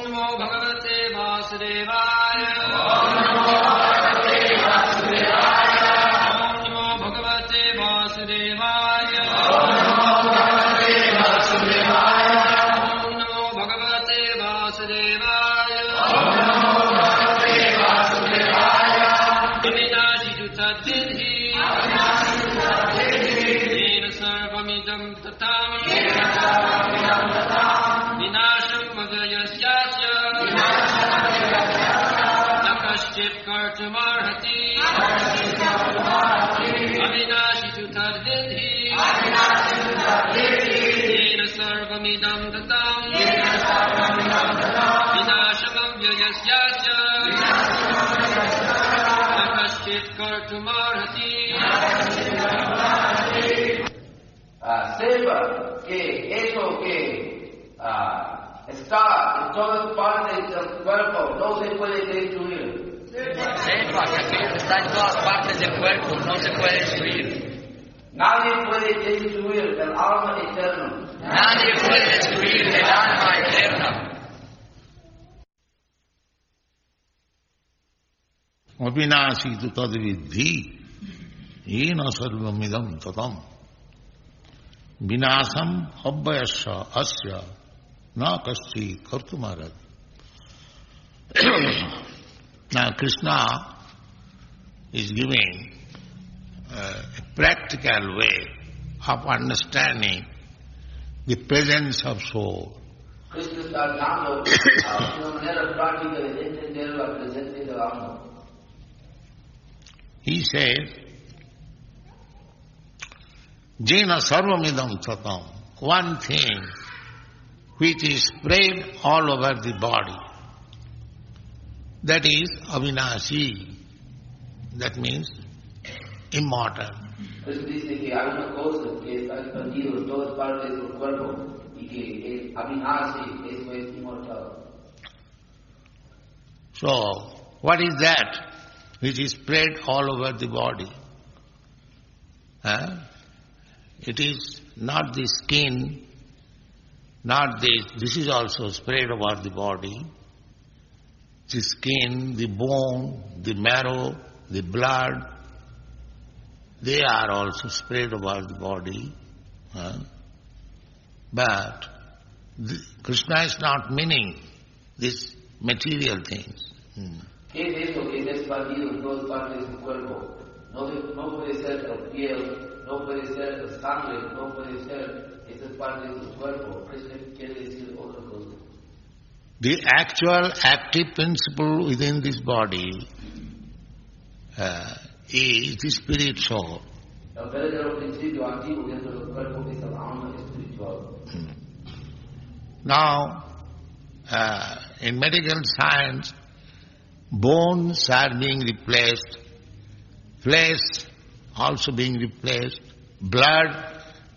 Namo Bhagavate Vasudevaya. Om Namo Bhagavate Vasudevaya. Om Namo Bhagavate Vasudevaya. Om Namo Bhagavate Vasudevaya. Om Namo Bhagavate Vasudevaya. Om Namo Bhagavate Vasudevaya. Avinashi Jutaddhi. Avinashi Jutaddhi. Yena sarvamidam tatam. Yena sarvamidam tatam. Vinasham magayasyasya. Vinasham magayasyasya. Nakaschit kartumarhati. Nakaschit kartumarhati. Avinashi Jutaddhi. Avinashi Jutaddhi. Yena sarvamidam tatam. Yena sarvamidam tatam. Vinasham magayasyasya. Vinasham magayasyasya. Nakaschit kartumarhati. सेवा के ऐसो के estar en todas partes del cuerpo no se puede destruir. Sepa que aquello que está en todas partes del cuerpo no se puede destruir. Nadie puede destruir el alma eterna. Nadie puede destruir el alma eterna. Avinashi tu tadvidhi yena sarvamidam tatam vinasam abhyasya asya na kaschi kartumarad. Now Krishna is giving a practical way of understanding the presence of soul. Krishna está dando una manera práctica de entender la presencia del alma. He says, Jena sarvamidam tatam, one thing which is spread all over the body, that is avinashi, that means immortal. Krishna dice que hay una cosa que está expandido en todas partes del cuerpo y que es avinashi, eso es inmortal. So, what is that which is spread all over the body? It is not the skin, not this is also spread over the body. The skin, the bone, the marrow, the blood, they are also spread over the body. But Krishna is not meaning these material things. ¿Qué es eso que es expandido en todas partes del cuerpo? No puede ser la piel, no puede ser la sangre, no puede ser esas partes del cuerpo. Krishna quiere decir otra cosa. The actual active principle within this body is the spirit soul. El verdadero principio activo dentro del cuerpo es el alma espiritual. Now, in medical science, bones are being replaced, flesh also being replaced, blood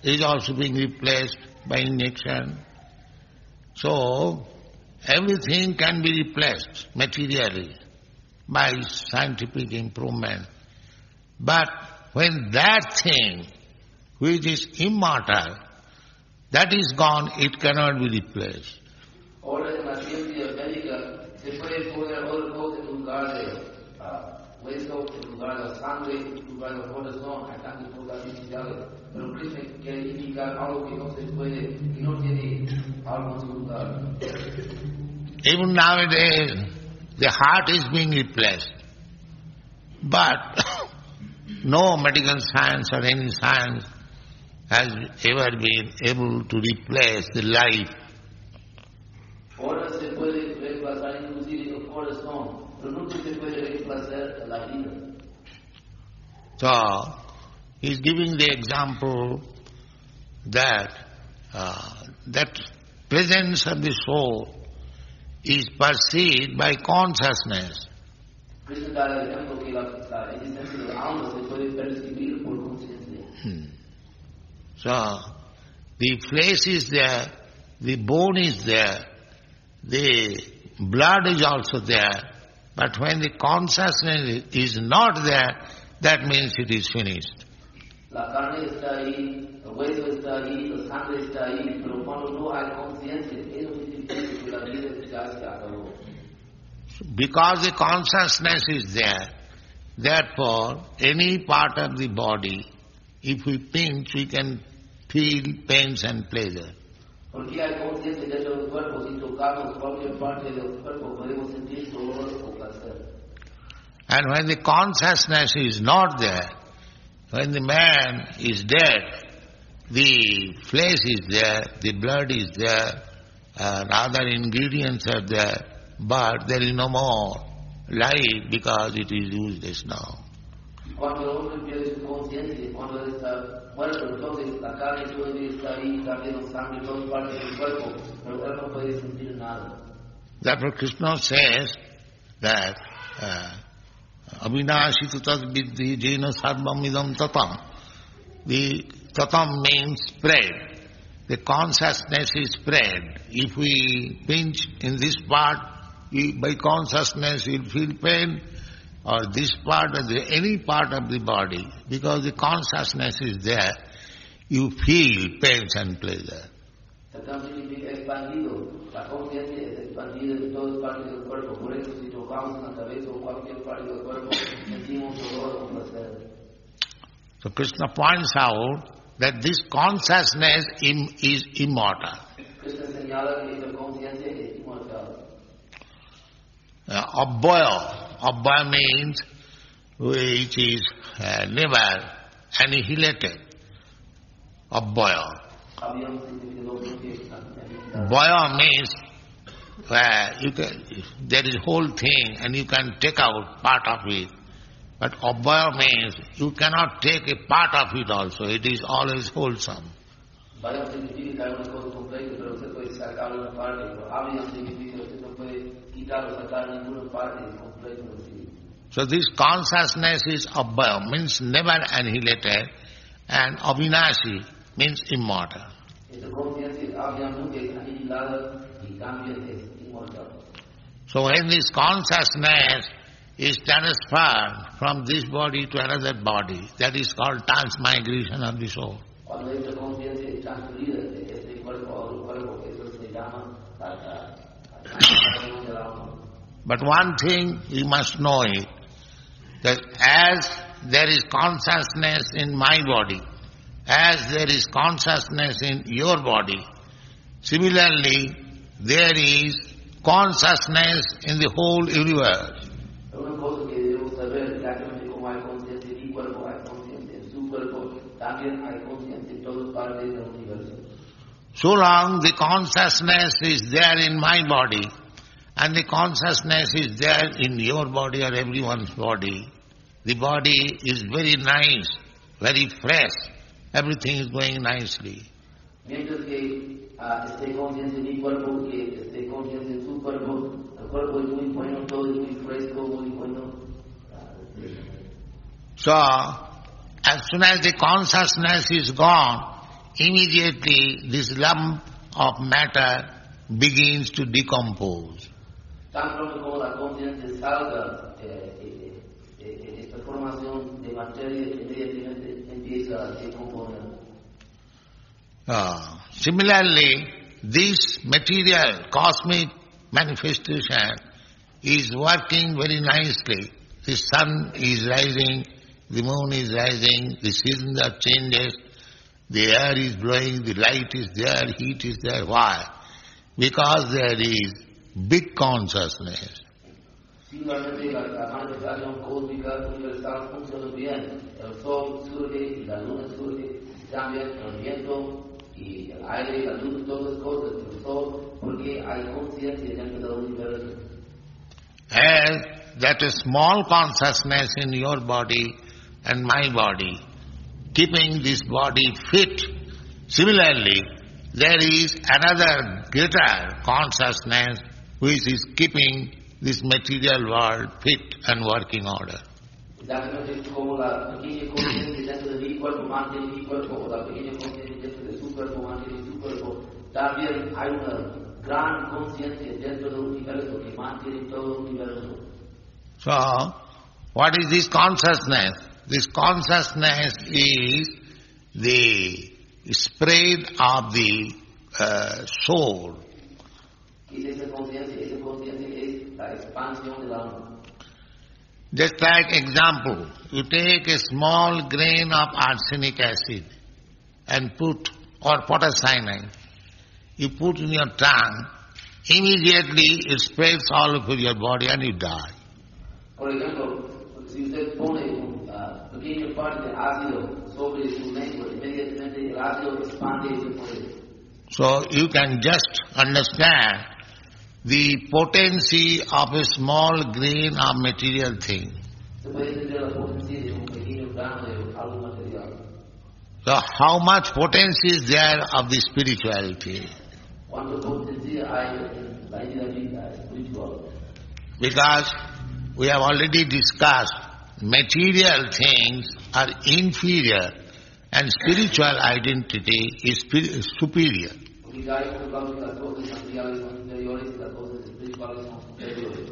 is also being replaced by injection. So, everything can be replaced materially by scientific improvement. But when that thing which is immortal, that is gone, it cannot be replaced. Ahora en la ciencia médica se puede poner otra cosa en lugar de hueso, en lugar de sangre, en lugar del corazón, hay tantas cosas artificiales. Pero Krishna quiere indicar algo que no se puede, que no tiene algo en su lugar. Even nowadays, the heart is being replaced. But no medical science or any science has ever been able to replace the life. Ahora se puede reemplazar inclusive el corazón, pero nunca se puede reemplazar la vida. So, he is giving the example that that presence of the soul is perceived by consciousness. Krishna da el ejemplo que la existencia del alma se puede percibir por conciencia. So, the flesh is there, the bone is there, the blood is also there, but when the consciousness is not there, that means it is finished. La carne está ahí, el hueso está ahí, la sangre está ahí, pero cuando no hay conciencia, eso significa que la vida está Because the consciousness is there, therefore any part of the body, if we pinch, we can feel pains and pleasure. Porque hay conciencia dentro del cuerpo, si tocamos cualquier parte del cuerpo podemos sentir dolor o placer. And when the consciousness is not there, when the man is dead, the flesh is there, the blood is there, and other ingredients are there, but there is no more life because it is useless now. Cuando el hombre pierde su conciencia, cuando él está muerto, entonces la carne todavía está ahí, también la sangre, todas partes del cuerpo, pero él no puede sentir nada. Therefore Krishna says that Avinashitu tad viddhi jena sarvam idam tatam. The tatam means spread. The consciousness is spread. If we pinch in this part, by consciousness we will feel pain, or this part or any part of the body, because the consciousness is there, you feel pains and pleasure. Tatam significa expandido. La conciencia es expandida en todas partes del cuerpo. Por eso si tocamos la cabeza o cualquier parte del cuerpo, sentimos dolor o placer. So Krishna points out that this consciousness is immortal. Krishna señala que esta conciencia es inmortal. Abhaya means which is never annihilated. Abhaya. Bhaya means there is whole thing and you can take out part of it. But abhaya means you cannot take a part of it also. It is always wholesome. Bhaya significa que hay una cosa completa, pero usted puede sacar una parte. Pero abhaya significa que usted no puede quitar o sacar ninguna parte completa de sí. So this consciousness is abhaya, means never annihilated, and avinashi means immortal. Esta conciencia abhaya nunca es anihilada y cambia es inmortal. So when this consciousness is transferred from this body to another body, that is called transmigration of the soul. Cuando esta conciencia es transferida de este cuerpo a otro cuerpo, eso se llama transformación del alma. But one thing you must know it, that as there is consciousness in my body, as there is consciousness in your body, similarly there is consciousness in the whole universe. Una cosa que debemos saber, exactamente como hay conciencia en mi cuerpo, hay conciencia en su cuerpo, también hay conciencia en todas partes del universo. So long the consciousness is there in my body, and the consciousness is there in your body or everyone's body, the body is very nice, very fresh, everything is going nicely. Mientras que esté consciente en mi cuerpo, que esté consciente en su cuerpo, el cuerpo es muy bueno, todo es muy fresco, muy bueno. So, as soon as the consciousness is gone, immediately this lump of matter begins to decompose. Tan pronto como la conciencia salga, esta formación de materia inmediatamente empieza a decomponer. Similarly, this material, cosmic manifestation is working very nicely. The sun is rising, the moon is rising, the seasons are changes, the air is blowing, the light is there, heat is there. Why? Because there is big consciousness. Simplemente la manifestación cósmica universal funciona bien. El sol surge y la luna surge, cambia el viento y el aire, la luz, todas las cosas del sol, porque hay conciencia dentro del universo. As that a small consciousness in your body and my body, keeping this body fit, similarly, there is another greater consciousness which is keeping this material world fit and working order. Exactamente como la pequeña conciencia dentro de mi cuerpo mantiene mi cuerpo, o la pequeña conciencia dentro de su cuerpo mantiene su cuerpo, también hay una gran conciencia dentro del universo que mantiene todo el universo. So, what is this consciousness? This consciousness is the spread of the soul que esa conciencia es la expansión del alma. Just like example, you take a small grain of arsenic acid and put, or potash cyanide, you put in your tongue, immediately it spreads all over your body and you die. Por ejemplo, si usted pone un pequeño parte de ácido sobre su lengua, inmediatamente el ácido expande y se muere. So you can just understand the potency of a small grain of material thing. Se puede entender la potencia de un pequeño grano de algo material. So how much potency is there of the spirituality? ¿Cuánta potencia hay en la vida espiritual? Because we have already discussed material things are inferior and spiritual identity is superior. Porque ya hemos hablado que las cosas materiales son inferiores y las cosas espirituales son superiores.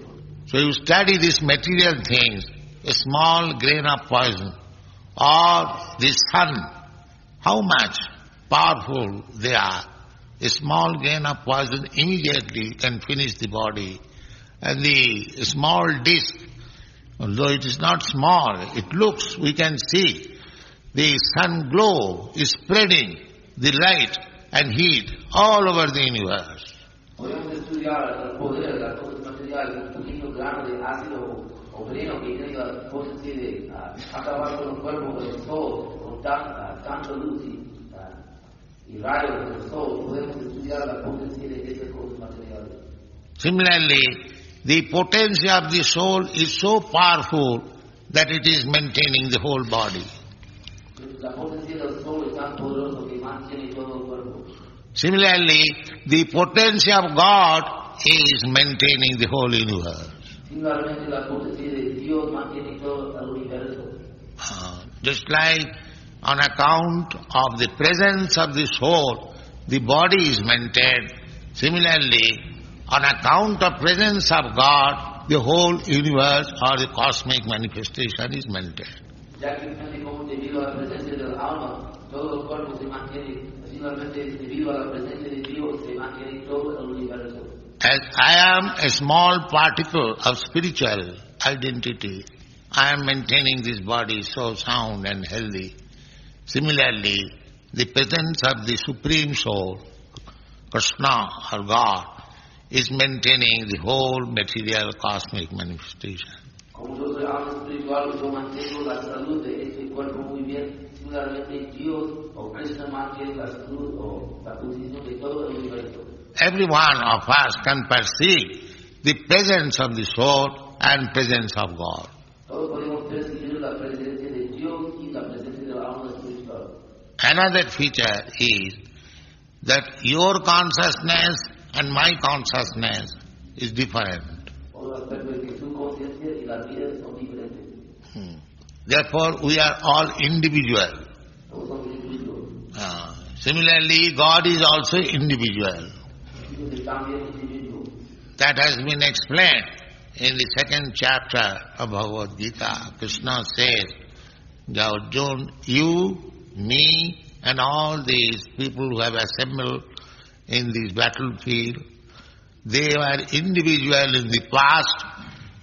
So you study these material things, a small grain of poison, or the sun, how much powerful they are. A small grain of poison immediately can finish the body. And the small disc, although it is not small, it looks, we can see, the sun glow is spreading the light and heat all over the universe. Podemos estudiar el poder de las cosas materiales, un pequeño grano de ácido o veneno que tiene la potencia de acabar con el cuerpo del sol, con tanta luz y rayos del sol. Podemos estudiar la potencia de esas cosas materiales. Similarly, the potency of the soul is so powerful that it is maintaining the whole body. La potencia del sol es tan poderoso que mantiene todo el cuerpo. Similarly, the potency of God is maintaining the whole universe. Similarmente, la potencia de Dios mantiene todo el universo. Just like on account of the presence of the soul, the body is maintained. Similarly, on account of presence of God, the whole universe or the cosmic manifestation is maintained. Ya que como debido a la presencia del alma, todo el cuerpo se mantiene, similarmente debido a la presencia de Dios se mantiene todo el universo. As I am a small particle of spiritual identity, I am maintaining this body so sound and healthy. Similarly, the presence of the Supreme Soul, Krishna or God, is maintaining the whole material cosmic manifestation. Como yo soy alma espiritual, yo mantengo la salud de este cuerpo muy bien. Similarmente, Dios o Krishna mantiene la salud o la posición de todo el universo. Every one of us can perceive the presence of the soul and presence of God. Todos podemos percibir la presencia de Dios y la presencia del alma espiritual. Another feature is that your consciousness and my consciousness is different. Otro aspecto es que su conciencia y la vida son diferentes. Therefore, we are all individual. Todos son individuos. Similarly, God is also individual. Dios es también individuo. That has been explained in the second chapter of Bhagavad-gītā. Krishna says, Arjuna, you, me, and all these people who have assembled in this battlefield, they were individual in the past,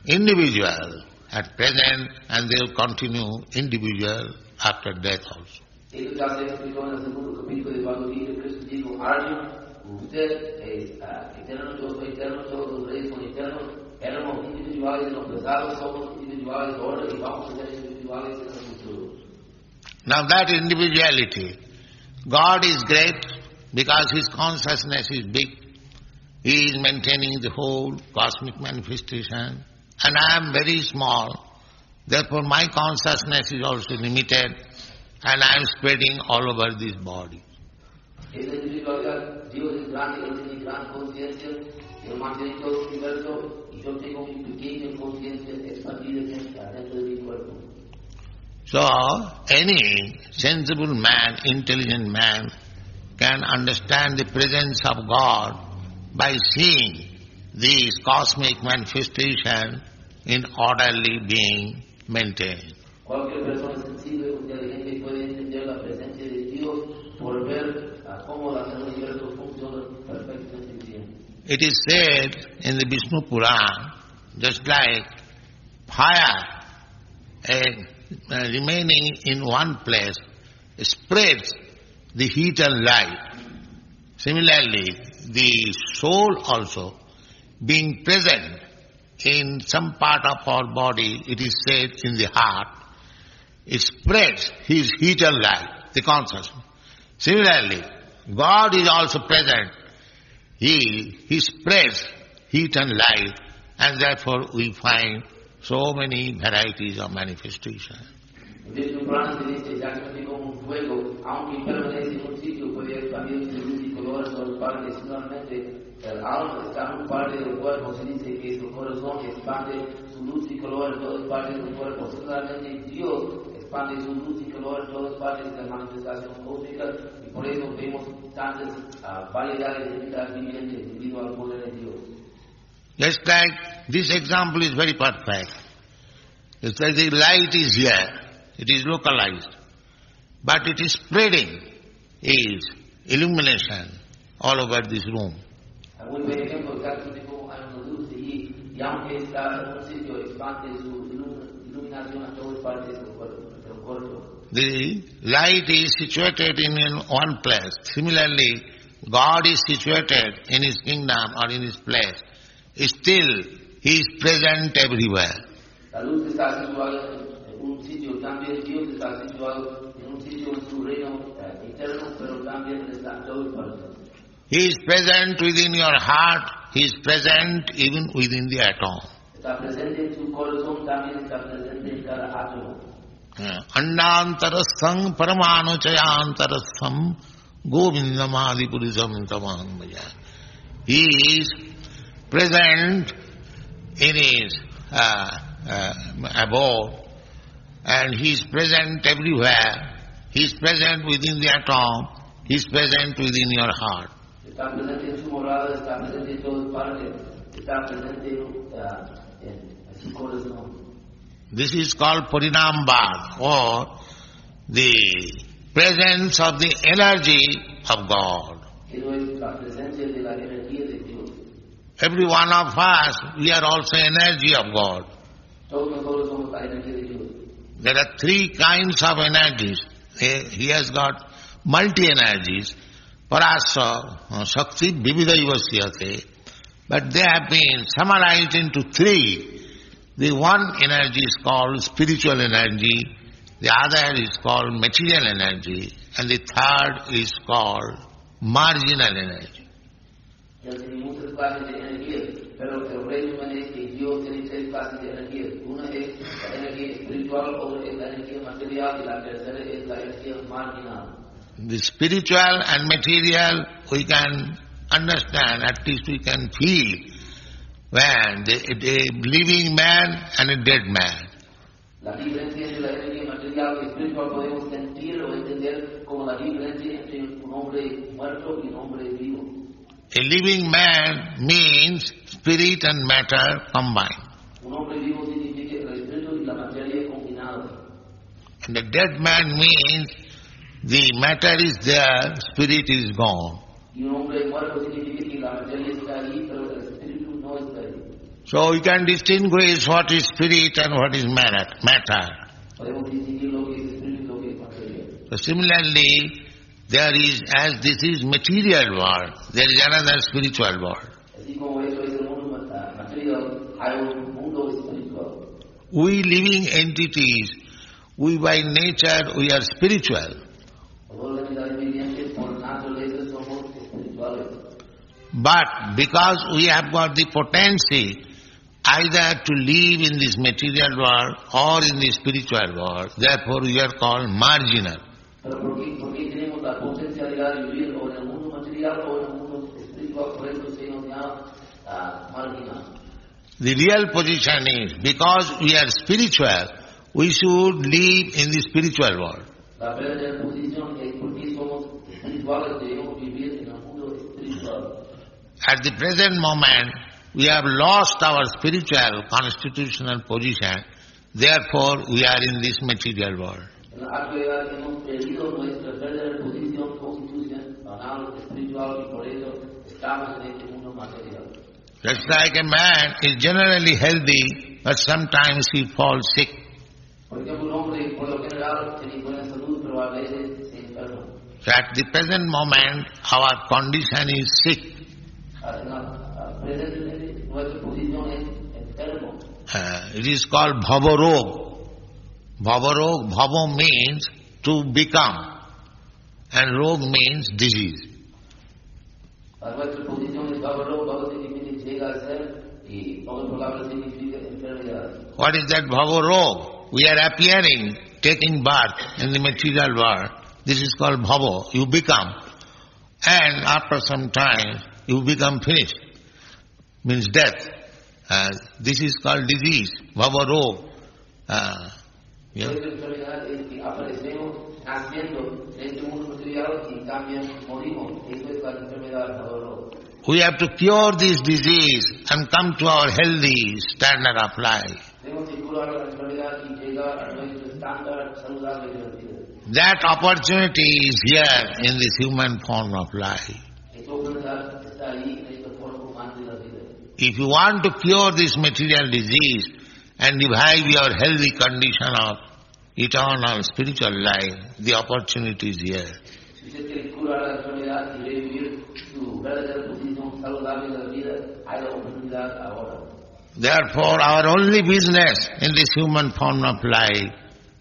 individual at present, and they will continue individual after death also. Esto ya se explicó en el segundo capítulo de Bhagavad-gītā. Cristo dijo, Arjuna, usted es eterno, yo soy eterno, todos los reyes son eternos, éramos individuales, los pesados somos individuales ahora y vamos a ser individuales en el futuro. Now that individuality, God is great because His consciousness is big. He is maintaining the whole cosmic manifestation. And I am very small. Therefore my consciousness is also limited and I am spreading all over this body. Esa individualidad, Dios es grande, Él tiene gran conciencia, Él mantiene todo el universo y yo tengo mi pequeña conciencia expandida dentro de mi cuerpo. So, any sensible man, intelligent man can understand the presence of God by seeing these cosmic manifestation in orderly being maintained. Cualquier persona sensible o inteligente puede entender la presencia de Dios por ver cómo el universo funciona perfectamente bien. it is said in the Vishnu Purana, just like fire remaining in one place spreads the heat and light. Similarly, the soul also, being present in some part of our body, it is said in the heart, it spreads his heat and light, the consciousness. Similarly, God is also present. He spreads heat and light, and therefore we find so many varieties of manifestation. Vishnu Purana se dice exactamente como un fuego, aunque permanece en un sitio, puede expandir su luz y color en todas partes. Similarmente, el alma está en un parte del cuerpo, se dice que su corazón expande su luz y color en todas partes del cuerpo. Similarmente, Dios expande su luz y color en todas partes de la manifestación cósmica, y por eso vemos tantas variedades de entidades vivientes debido al poder de Dios. Just like this example is very perfect. It's like the light is here, it is localized, but it is spreading its illumination all over this room. Muy buen ejemplo, exactamente como hay una luz allí, y aunque está en un sitio, expande su iluminación a todas partes del cuerpo. The light is situated in one place. Similarly, God is situated in His kingdom or in His place. Still, He is present everywhere. La luz está situada en un sitio, también Dios está situado en un sitio en su reino eterno, pero también está en todas partes. He is present within your heart. He is present even within the atom. Está presente en tu corazón, también está presente en cada átomo. Andantarastham paramanuchayantarastham govindamadipurisam tamaham bhaja. He is present in his abode, and he is present everywhere. He is present within the atom. He is present within your heart. Está presente en su morada, está presente en todas partes, está presente en su corazón. This is called Parinambad, or the presence of the energy of God. Every one of us, we are also energy of God. There are three kinds of energies. He has got multi-energies. Parasa, Shakti, Vividaivasyate. But they have been summarized into three. The one energy is called spiritual energy, the other is called material energy, and the third is called marginal energy. The spiritual and material we can understand, at least we can feel, when a living man and a dead man. La diferencia entre la energía material y espiritual podemos sentir o entender como la diferencia entre un hombre muerto y un hombre vivo. A living man means spirit and matter combined. Un hombre vivo significa el espíritu y la materia combinados. And a dead man means the matter is there, spirit is gone. Y un hombre muerto significa que la materia está ahí, pero el espíritu no está ahí. So you can distinguish what is spirit and what is matter. Podemos distinguir lo que es espíritu y lo que es materia. So similarly, there is, as this is material world, there is another spiritual world. Así como eso es el mundo material, hay un mundo espiritual. We living entities, we by nature, we are spiritual. But because we have got the potency either to live in this material world or in the spiritual world, therefore we are called marginal. The real position is, because we are spiritual, we should live in the spiritual world. At the present moment, we have lost our spiritual constitutional position, therefore we are in this material world. Just like a man is generally healthy, but sometimes he falls sick. Porque un hombre, por lo general, tiene buena salud, pero a veces se enferma. So at the present moment, our condition is sick. Presente, nuestra posición es enfermo. It is called bhavarog. Bhavarog, bhava means to become, and rog means disease. Nuestra posición es bhavarog, bhava significa llega a ser, y otra palabra significa enfermedad. What is that bhavarog? We are appearing, taking birth in the material world. This is called bhava. You become. And after some time, you become finished. Means death. This is called disease. Bhava rog. Yeah. Enfermedad es que aparecemos naciendo en este mundo material y también morimos. Eso es la enfermedad bhavarog. We have to cure this disease and come to our healthy standard of life. Tenemos que curar la enfermedad y llegar a nuestro estándar saludable de la vida. That opportunity is here in this human form of life. If you want to cure this material disease and revive your healthy condition of eternal spiritual life, the opportunity is here. Therefore, our only business in this human form of life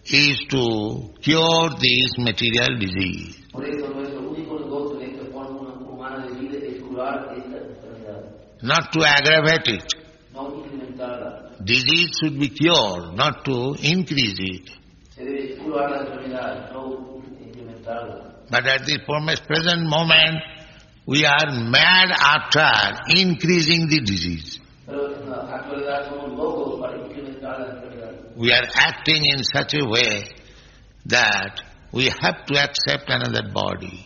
is to cure this material disease. Not to aggravate it. Disease should be cured, not to increase it. But at this present moment, we are mad after increasing the disease. We are acting in such a way that we have to accept another body.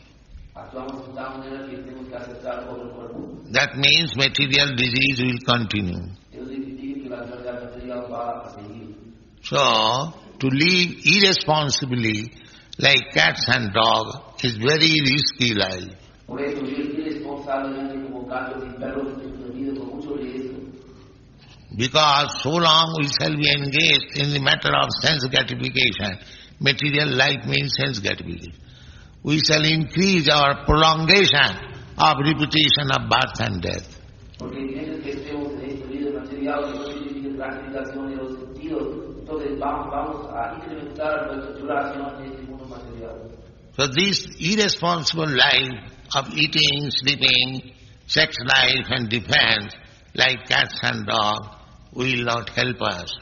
That means material disease will continue. So, to live irresponsibly like cats and dogs is very risky life. Because so long we shall be engaged in the matter of sense gratification. Material life means sense gratification. We shall increase our prolongation of repetition of birth and death. So this irresponsible life of eating, sleeping, sex life and defense like cats and dogs will not help us.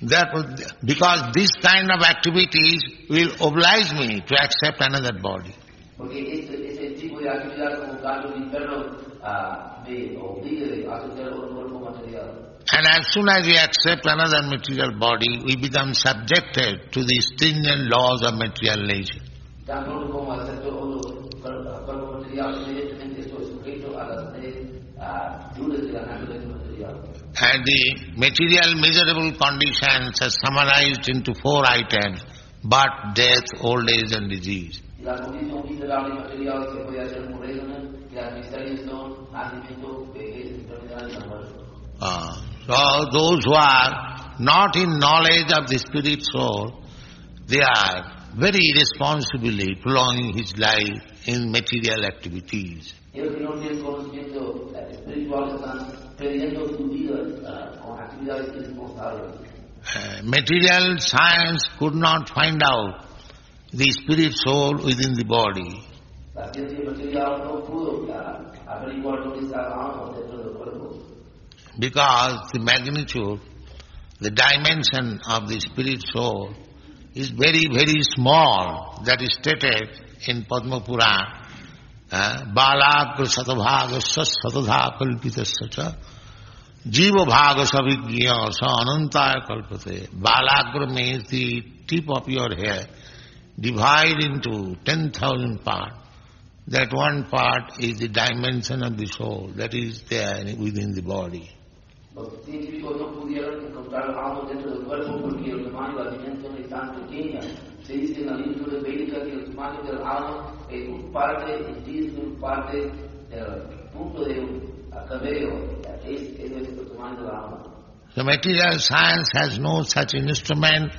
Therefore, because this kind of activities will oblige me to accept another body. And as soon as we accept another material body, we become subjected to the stringent laws of material nature. And the material miserable conditions are summarized into 4 items: birth, death, old age and disease. So those who are not in knowledge of the spirit soul, they are very irresponsibly prolonging his life in material activities. Material science could not find out the spirit soul within the body. Because the magnitude, the dimension of the spirit soul is very, very small. That is stated in Padma Purana. Balagra satavhaga satadha kalpitasya cha jiva bhaga savigya sa anantaya kalpate. Balagra means the tip of your hair divided into 10,000 parts. That one part is the dimension of the soul that is there within the body. Los científicos no pudieron encontrar algo dentro del cuerpo porque el tamaño, la dimensión es tan pequeña se dice en la literatura védica que los humanos del alma es un parte, el disco, un parte del punto de un cabello, es el humano del alma. So material science has no such instrument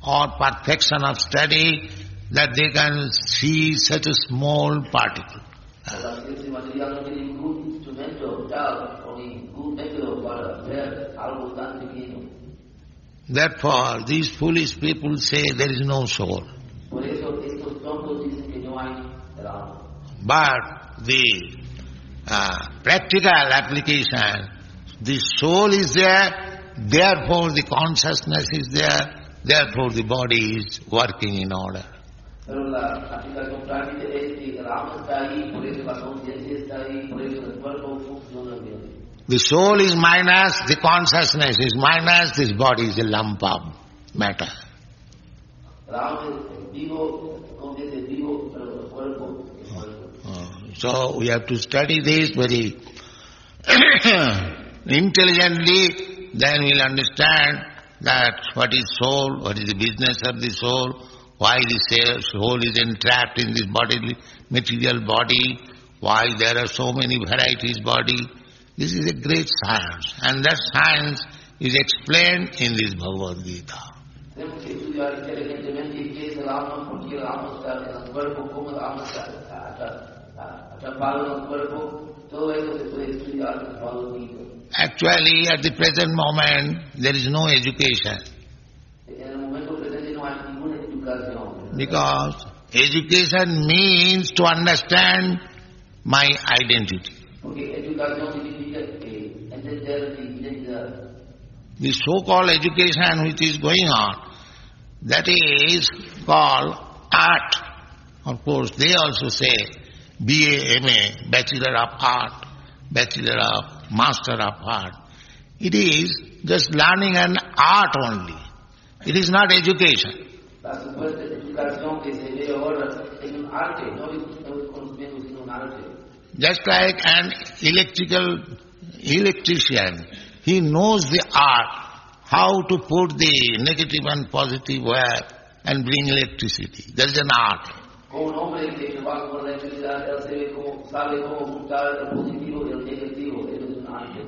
or perfection of study that they can see such a small particle. La ciencia material no tiene ningún instrumento tal o ningún método para ver algo tan pequeño. Therefore, these foolish people say there is no soul. Por eso estos tontos dicen que no hay el alma. But the practical application, the soul is there, therefore the consciousness is there, therefore the body is working in order. Pero la aplicación práctica es que el alma está ahí, por eso la conciencia está ahí, por eso el cuerpo funciona bien. The soul is minus, the consciousness is minus, this body is a lump of matter. El alma es vivo, la conciencia es vivo, pero el cuerpo es muerto. So we have to study this very intelligently, then we'll understand that what is soul, what is the business of the soul, why the soul is entrapped in this bodily, material body, why there are so many varieties body. This is a great science, and that science is explained in this Bhagavad-gītā. Tenemos que estudiar inteligentemente qué es el alma, por qué el alma está en el cuerpo, cómo el alma está atrapado en el cuerpo. Todo eso se puede estudiar en el Bhagavad-gītā. Actually, at the present moment, there is no education. En el momento presente no hay ninguna educación. Because education means to understand my identity. Porque educación significa entender mi identidad. The so-called education which is going on, that is called art. Of course, they also say BA, MA, Bachelor of Art, Bachelor of Master of Art. It is just learning an art only. It is not education. La supuesta educación que se ve ahora es un arte, no es conocimiento, sino un arte. Just like an electrician, he knows the art, how to put the negative and positive wire and bring electricity. That is an art. Como un hombre que trabaja con la electricidad, él sabe cómo juntar el positivo y el negativo. Eso es un arte.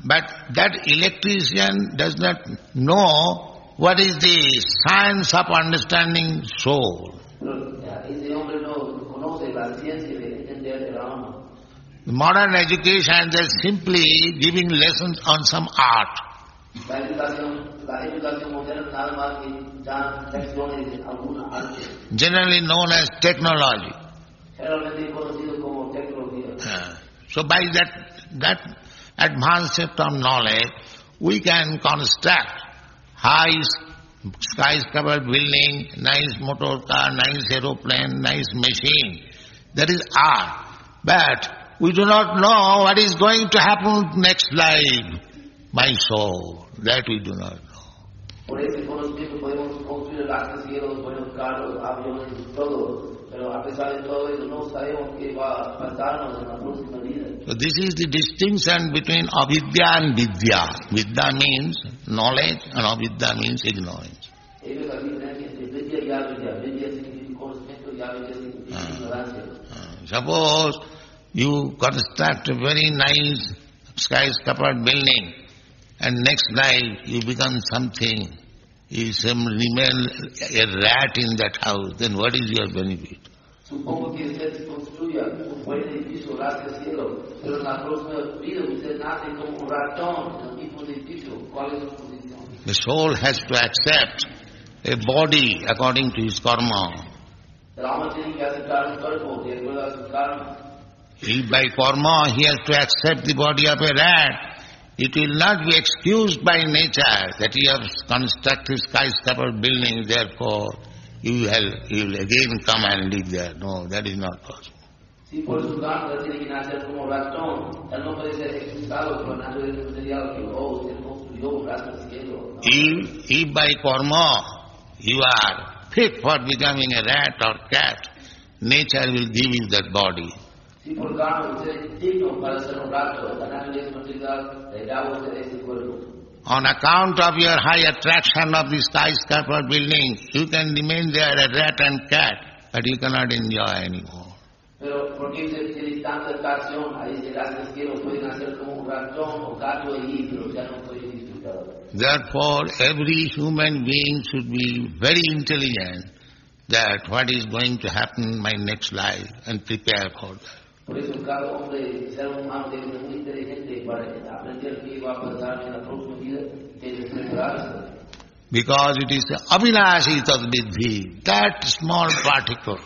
But that electrician does not know what is the science of understanding soul. Pero ese hombre no conoce la ciencia de entender el alma. Modern education is simply giving lessons on some art. La educación moderna nada más que da lecciones de alguna arte. Generally known as technology. Generalmente conocido como tecnología. So by that advancement of knowledge, we can construct high skyscraper building, nice motor car, nice aeroplane, nice machine. That is art. But we do not know what is going to happen next life. My soul, that we do not know. Por ese conocimiento podemos construir rascacielos, buenos carros, aviones, todo. Pero a pesar de todo eso, no sabemos qué va a pasarnos en la próxima vida. So this is the distinction between avidya and vidya. Vidya means knowledge and avidya means ignorance. Esa es la diferencia entre vidya y avidya. Vidya significa conocimiento y avidya significa ignorancia. Suppose you construct a very nice skyscraper building, and next night you become something, you remain a rat in that house, then what is your benefit? Supongo que usted construya un buen edificio, rascacielos, pero en la próxima vida usted nace como un ratón en el mismo edificio. ¿Cuál es su posición? The soul has to accept a body according to his karma. El alma tiene que aceptar un cuerpo de acuerdo a su karma. If by karma he has to accept the body of a rat, it will not be excused by nature that you have constructed skyscraper building, therefore you will again come and live there. No, that is not possible. Si por su karma tiene que nacer como ratón, él no puede ser excusado por la naturaleza material que usted construyó un rascacielos. If by karma you are fit for becoming a rat or cat, nature will give you that body. Si por karma usted es digno para ser un rato, la naturaleza material le da a usted ese cuerpo. On account of your high attraction of the skyscraper building, you can remain there a rat and cat, but you cannot enjoy anymore. Pero porque tienes tanta atracción a ese rascacielos, pueden hacer como un ratón o gato allí, pero ya no pueden disfrutar. Therefore, every human being should be very intelligent that what is going to happen in my next life and prepare for that. Por eso cada hombre, ser humano debe ser muy inteligente para aprender qué va a pasar en la próxima vida, debe prepararse. Because it is avinashi tadvidhi, that small particle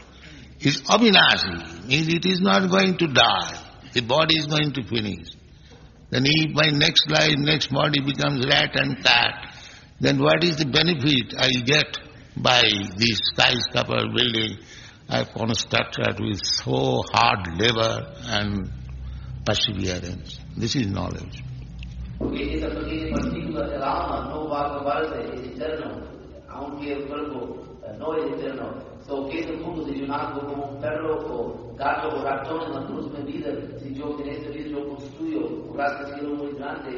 is avinashi, means it is not going to die. The body is going to finish. Then if my next life, next body becomes rat and cat, then what is the benefit I get by this skyscraper building I have constructed with so hard labor and perseverance? This is knowledge. Porque esa pequeña partícula del alma no va a acabarse, es eterno, aunque el cuerpo no es eterno. So, que este mundo, si yo nazco como un perro o gato o ratón en la próxima vida, si yo en esta vida yo construyo un rascacielos muy grande,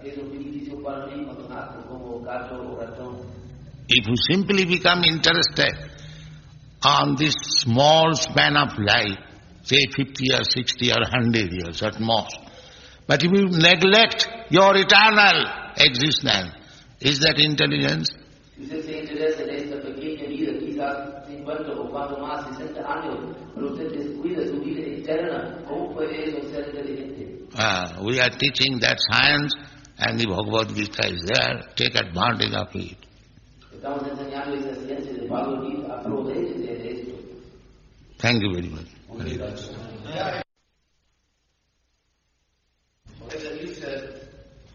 es un beneficio para mí cuando nazco como gato o ratón. If you simply become interested on this small span of life, say 50 or 60 or 100 years at most, but if you neglect your eternal existence, is that intelligence? Si usted se interesa en esta pequeña vida, quizás 50 o cuando más, 60 años, pero usted descuida su vida eterna, ¿cómo puede eso ser inteligente? We are teaching that science and the Bhagavad-gītā is there. Take advantage of it. Estamos enseñando esa ciencia de Bhagavad-gītā, aproveche de esto. Thank you very much. Muchas gracias. Okay, you said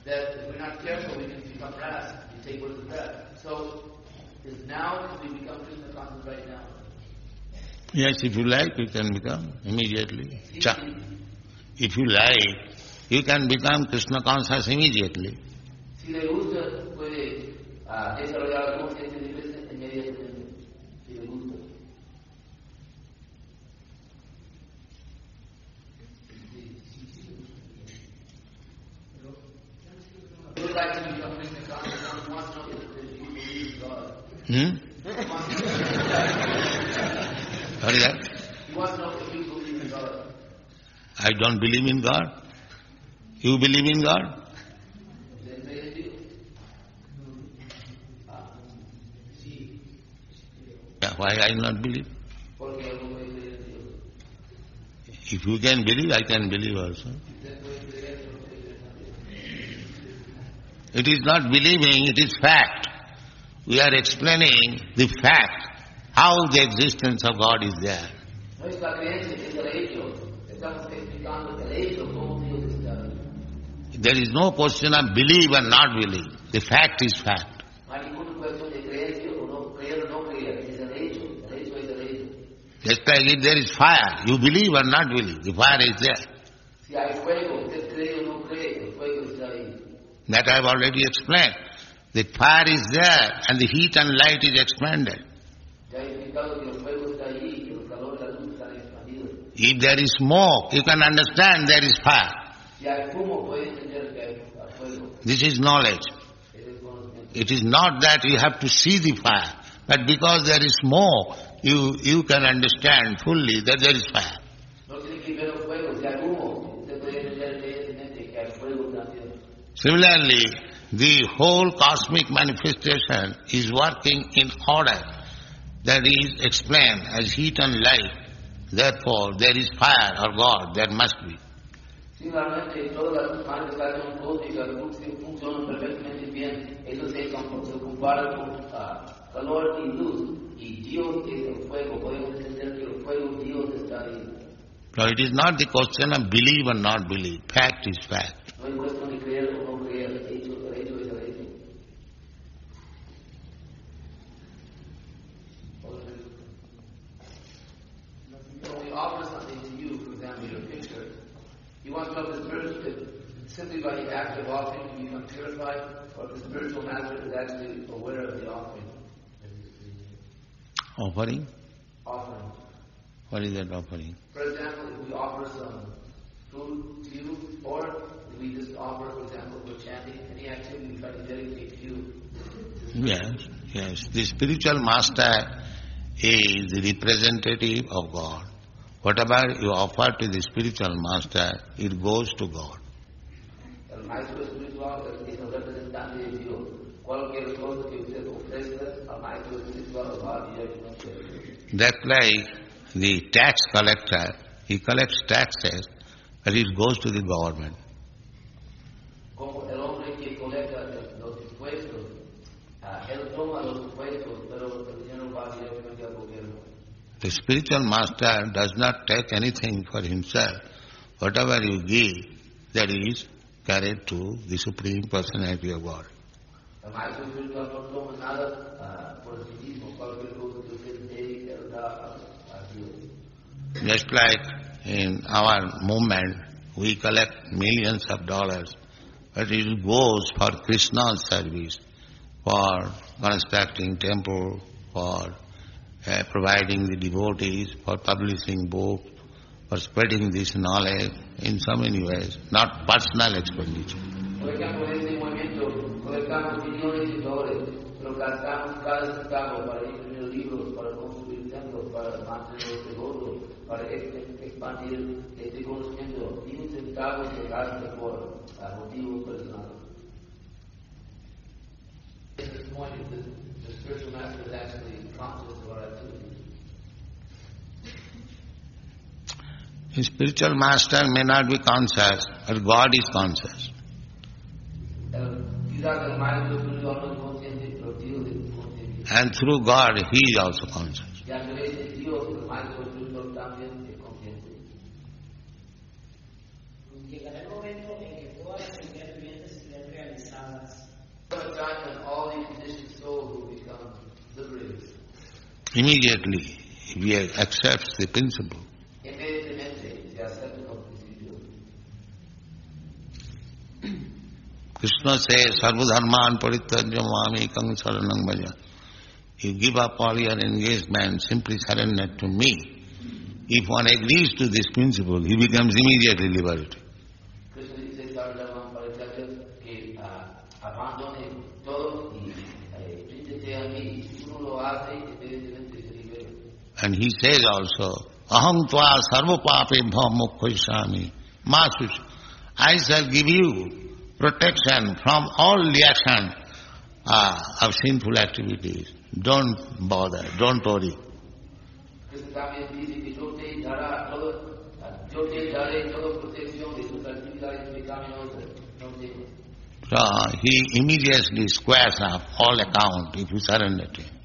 that if we're not careful, we can become rats. You take words of that. So, is now, can we become Krishna conscious right now? Yes, if you like, you can become immediately. If you like, you can become Krishna conscious immediately. Si le gusta, puede desarrollar la conciencia de Krishna inmediatamente. Si le gusta. If you would like to become Krishna conscious, you want to know if you believe in God. What is that? You want to know if you believe in God. I don't believe in God. You believe in God? Why I not believe? If you can believe, I can believe also. It is not believing, it is fact. We are explaining the fact, how the existence of God is there. There is no question of believe or not believe. The fact is fact. Just like if there is fire, you believe or not believe, the fire is there. That I have already explained. The fire is there and the heat and light is expanded. If there is smoke, you can understand there is fire. This is knowledge. It is not that you have to see the fire, but because there is smoke, you can understand fully that there is fire. Similarly, the whole cosmic manifestation is working in order. That is explained as heat and light. Therefore, there is fire or God, there must be. Similarmente, todas las manifestaciones cósmicas funcionan perfectamente bien. Eso se compara con calor y luz. Y Dios es el fuego. Podemos entender que el fuego, Dios está ahí. So it is not the question of believe or not believe. Fact is fact. No es cuestión de creer o no creer. El hecho es el hecho. When we offer something to you, for example, your picture, you want to know if the spirit could, simply by the act of offering, you become purified, or if the spiritual master is actually aware of the offering. Offering? Offering. What is that offering? For example, if we offer some through you, or we just offer, for example, for chanting, any activity, we try to dedicate to you. Yes, yes. The spiritual master is the representative of God. Whatever you offer to the spiritual master, it goes to God. El maestro espiritual es el representante de Dios. Cualquier cosa que usted ofrezca al maestro espiritual va directamente a Dios. That's like the tax collector. He collects taxes, but it goes to the government. Como el hombre que colecta los impuestos, él toma los impuestos, pero el dinero va directamente al gobierno. The spiritual master does not take anything for himself. Whatever you give, that is carried to the Supreme Personality of God. El maestro espiritual no toma nada por sí mismo, cualquier cosa que usted dé, él da a Dios. Just like in our movement, we collect millions of dollars, but it goes for Krishna's service, for constructing temple, for providing the devotees, for publishing books, for spreading this knowledge in so many ways, not personal expenditure. Colectamos este movimiento, colectamos millones de dólares, pero gastamos cada centavo para imprimir libros, para construir templos, para mantener los devotos, para expandir este conocimiento, y un centavo se gasta por motivos personales. At this point, the spiritual master is actually conscious of our activities. The spiritual master may not be conscious, but God is conscious. And through God, He is also conscious. Llegará el momento en que todas las ideas vivientes estén realizadas. Immediately, we accept the principle. Krishna says, Sarva dharman parityajya mamekam saranam bhaja. You give up all your engagement, simply surrender to me. If one agrees to this principle, he becomes immediately liberated. Krishna dice, Sarva dharman parityajya, que abandone todo y ríndete a mí. Si uno lo hace, evidentemente se libera. And he says also, Aham tva sarva papebhyo mokkhaisami masush. I shall give you protection from all reaction of sinful activities. Don't bother, don't worry. So he immediately squares up all account if you surrender to him.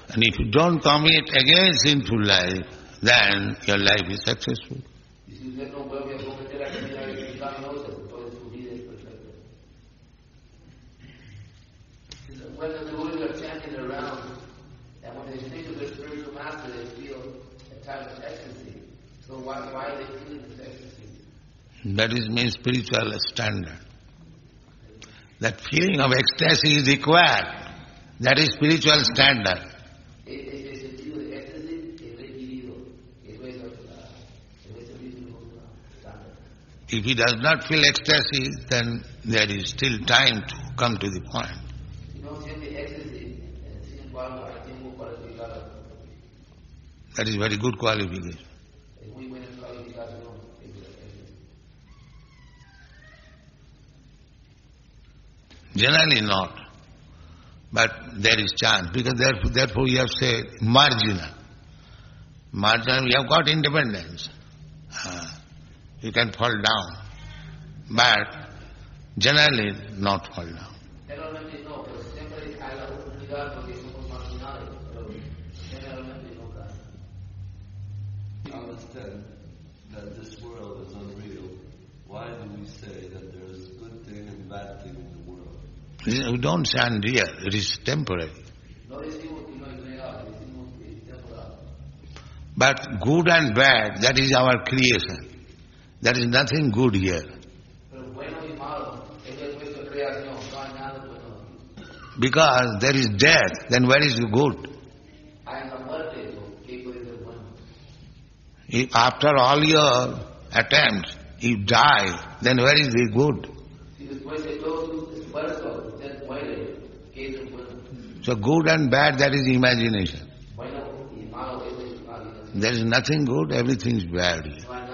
And if you don't commit against sinful life, then your life is successful. When the devotees are chanting around, and when they think of their spiritual master, they feel a type of ecstasy. So why are they feeling this ecstasy? That is means spiritual standard. That feeling of ecstasy is required. That is spiritual standard. If he does not feel ecstasy, then there is still time to come to the point. That is very good qualification. Generally not. But there is chance, because therefore we have said marginal. Marginal, we have got independence. You can fall down. But generally not fall down. Understand that this world is unreal. Why do we say that there is good thing and bad thing in the world? We don't say unreal, it is temporary. But good and bad, that is our creation. There is nothing good here. Because there is death, then where is the good? If after all your attempts, you die, then where is the good? So good and bad, that is imagination. There is nothing good, everything is bad here.